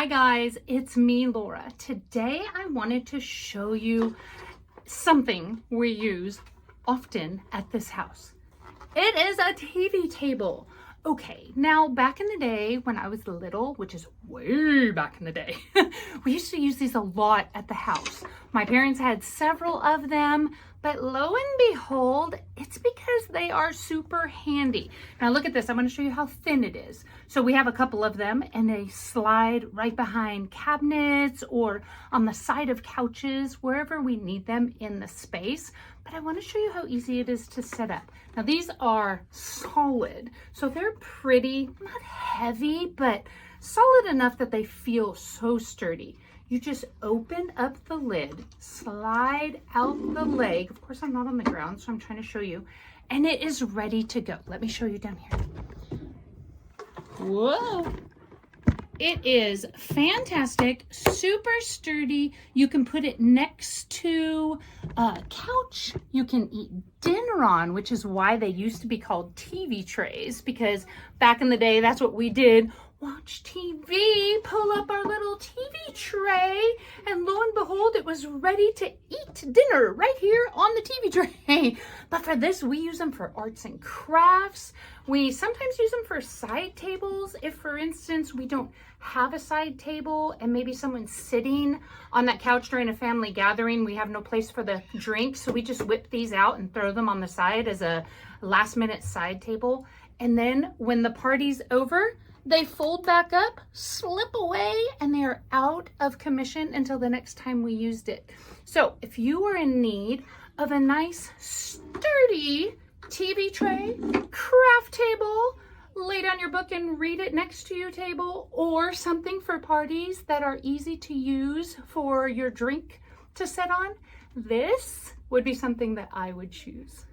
Hi guys, it's me, Laura. Today I wanted to show you something we use often at this house. It is a TV table. Okay, now back in the day when I was little, which is way back in the day, we used to use these a lot at the house. My parents had several of them, but lo and behold, it's because they are super handy. Now look at this, I'm gonna show you how thin it is. So we have a couple of them and they slide right behind cabinets or on the side of couches, wherever we need them in the space. But I wanna show you how easy it is to set up. Now these are solid, so they're pretty, not heavy, but solid enough that they feel so sturdy. You just open up the lid, slide out the leg. Of course, I'm not on the ground, so I'm trying to show you. And it is ready to go. Let me show you down here. Whoa. It is fantastic, super sturdy. You can put it next to a couch. You can eat dinner on, which is why they used to be called TV trays, because back in the day, that's what we did. Watch TV, pull up our little TV tray, and lo and behold, it was ready to eat dinner right here on the TV tray. But for this, we use them for arts and crafts. We sometimes use them for side tables. If, for instance, we don't have a side table and maybe someone's sitting on that couch during a family gathering, we have no place for the drinks, so we just whip these out and throw them on the side as a last-minute side table. And then when the party's over, they fold back up, slip away, and they are out of commission until the next time we used it. So if you are in need of a nice, sturdy TV tray, craft table, lay down your book and read it next to your table, or something for parties that are easy to use for your drink to set on, this would be something that I would choose.